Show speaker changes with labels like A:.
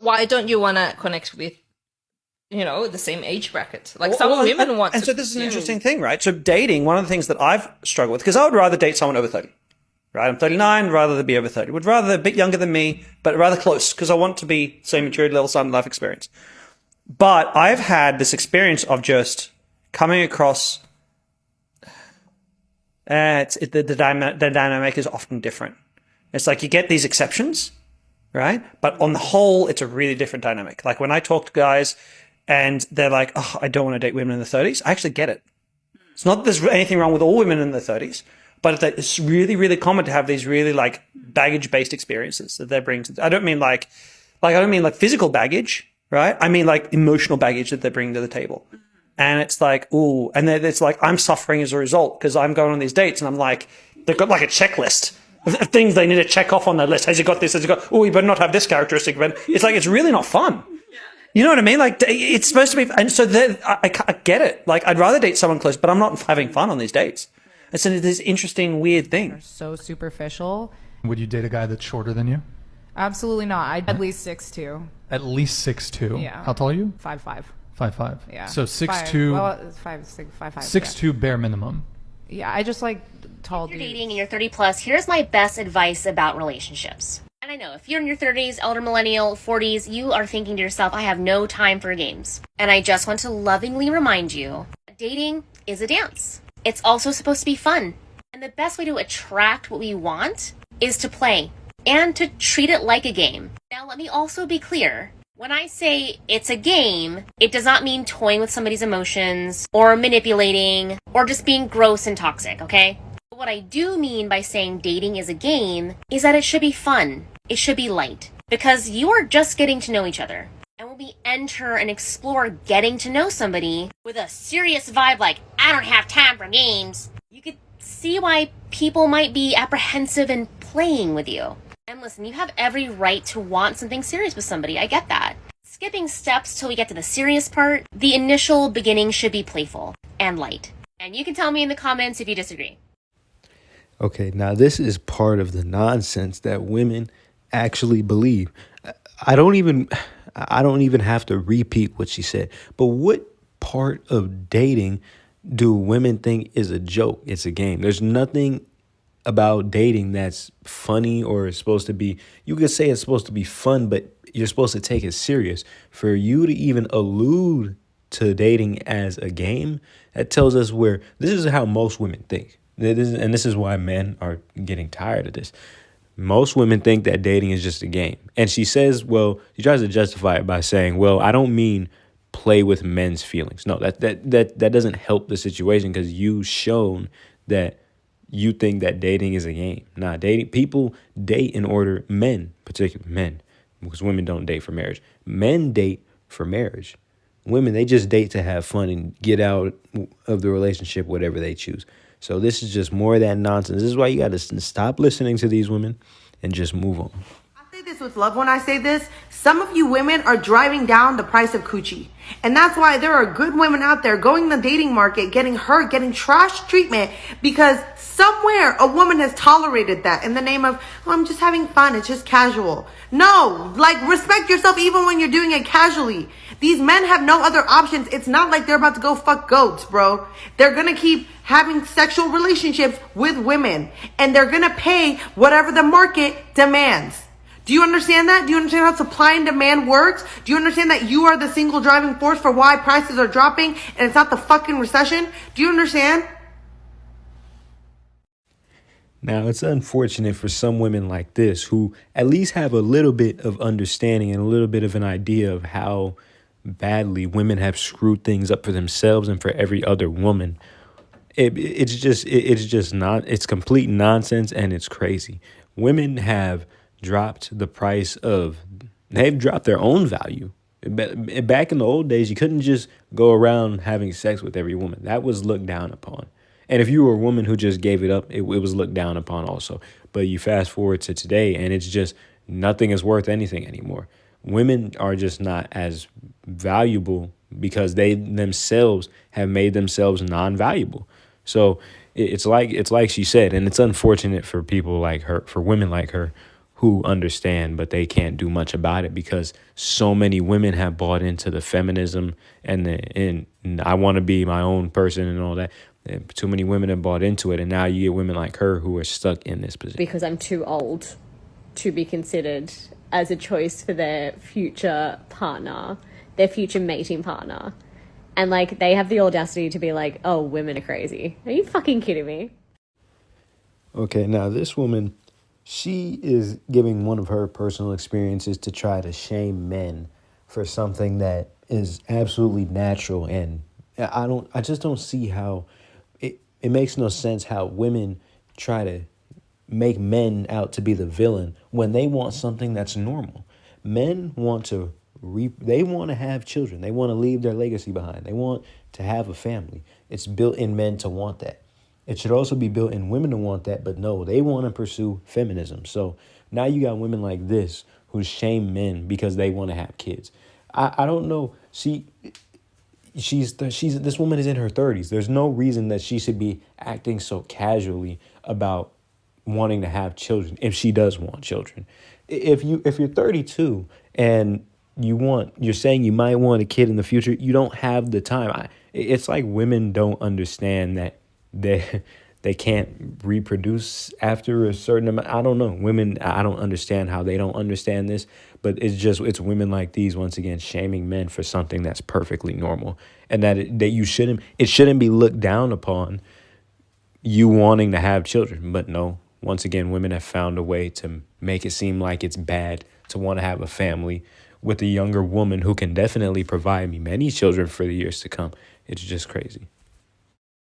A: why don't you want to connect with, the same age bracket? Like some women want
B: and
A: to.
B: so this is an interesting thing, right? So dating, one of the things that I've struggled with, because I would rather date someone over 30, right? I'm 39, rather than be over 30. Would rather a bit younger than me, but rather close, because I want to be same maturity level, same life experience. But I've had this experience of just coming across, the dynamic is often different. It's like you get these exceptions, right? But on the whole, it's a really different dynamic. Like when I talk to guys and they're like, oh, I don't want to date women in the 30s, I actually get it. It's not that there's anything wrong with all women in their 30s, but it's really, really common to have these really like baggage-based experiences that they bring to. I don't mean like physical baggage, right? I mean like emotional baggage that they bring to the table. And it's like, ooh, and then it's like I'm suffering as a result because I'm going on these dates and I'm like, they've got like a checklist of things they need to check off on their list. Has you got this? Has you got? Oh, you better not have this characteristic. But it's like it's really not fun. You know what I mean? Like it's supposed to be, and so I get it. Like I'd rather date someone close, but I'm not having fun on these dates. It's this interesting, weird thing.
C: They're so superficial.
D: Would you date a guy that's shorter than you?
C: Absolutely not. I'd at least 6'2".
D: At least 6'2".
C: Yeah.
D: How tall are you?
C: 5'5".
D: 5'5".
C: Yeah.
D: So 6'2".
C: Well, it's 5'6", 5'5".
D: 6'2" bare minimum.
C: Yeah, I just like tall
E: If you're
C: dudes.
E: dating and you're 30 plus, here's my best advice about relationships. And I know if you're in your 30s, elder millennial, 40s, you are thinking to yourself, I have no time for games. And I just want to lovingly remind you, dating is a dance. It's also supposed to be fun. And the best way to attract what we want is to play and to treat it like a game. Now, let me also be clear. When I say it's a game, it does not mean toying with somebody's emotions or manipulating or just being gross and toxic, okay? But what I do mean by saying dating is a game is that it should be fun. It should be light because you are just getting to know each other. And when we enter and explore getting to know somebody with a serious vibe like, I don't have time for games, you could see why people might be apprehensive in playing with you. And listen, you have every right to want something serious with somebody. I get that. Skipping steps till we get to the serious part, the initial beginning should be playful and light. And you can tell me in the comments if you disagree.
F: Okay, now this is part of the nonsense that women actually believe. I don't even have to repeat what she said. But what part of dating do women think is a joke? It's a game. There's nothing about dating that's funny or is supposed to be, you could say it's supposed to be fun, but you're supposed to take it serious. For you to even allude to dating as a game, that tells us where this is how most women think. And this is why men are getting tired of this. Most women think that dating is just a game. And she says, well, she tries to justify it by saying, well, I don't mean play with men's feelings. No, that doesn't help the situation because you've shown that you think that dating is a game. Nah, people date in order, men, particularly men, because women don't date for marriage. Men date for marriage. Women, they just date to have fun and get out of the relationship, whatever they choose. So this is just more of that nonsense. This is why you got to stop listening to these women and just move on.
G: I say this with love when I say this. Some of you women are driving down the price of coochie. And that's why there are good women out there going in the dating market, getting hurt, getting trash treatment because somewhere a woman has tolerated that in the name of, oh, I'm just having fun. It's just casual. No, like respect yourself even when you're doing it casually. These men have no other options. It's not like they're about to go fuck goats, bro. They're going to keep having sexual relationships with women and they're going to pay whatever the market demands. Do you understand that? Do you understand how supply and demand works? Do you understand that you are the single driving force for why prices are dropping and it's not the fucking recession? Do you understand?
F: Now, it's unfortunate for some women like this who at least have a little bit of understanding and a little bit of an idea of how badly women have screwed things up for themselves and for every other woman. It's complete nonsense and it's crazy. Women have dropped the price of, they've dropped their own value. Back in the old days, you couldn't just go around having sex with every woman. That was looked down upon. And if you were a woman who just gave it up, it was looked down upon also. But you fast forward to today and it's just nothing is worth anything anymore. Women are just not as valuable because they themselves have made themselves non-valuable. So it's like she said, and it's unfortunate for people like her, for women like her, who understand, but they can't do much about it because so many women have bought into the feminism and I want to be my own person and all that. Too many women have bought into it, and now you get women like her who are stuck in this position.
H: Because I'm too old to be considered as a choice for their future partner, their future mating partner. And, like, they have the audacity to be like, oh, women are crazy. Are you fucking kidding me?
F: Okay, now this woman, she is giving one of her personal experiences to try to shame men for something that is absolutely natural. And I just don't see how it makes no sense how women try to make men out to be the villain when they want something that's normal. Men want to they want to have children. They want to leave their legacy behind. They want to have a family. It's built in men to want that. It should also be built in women to want that, but no, they want to pursue feminism. So now you got women like this who shame men because they want to have kids. I don't know. This woman is in her 30s. There's no reason that she should be acting so casually about wanting to have children if she does want children. If you're 32 and you're saying you might want a kid in the future, you don't have the time. It's like women don't understand that they can't reproduce after a certain amount. I don't know. Women, I don't understand how they don't understand this, but it's women like these, once again, shaming men for something that's perfectly normal, and that it shouldn't be looked down upon, you wanting to have children. But no, once again, women have found a way to make it seem like it's bad to want to have a family with a younger woman who can definitely provide me many children for the years to come. It's just crazy.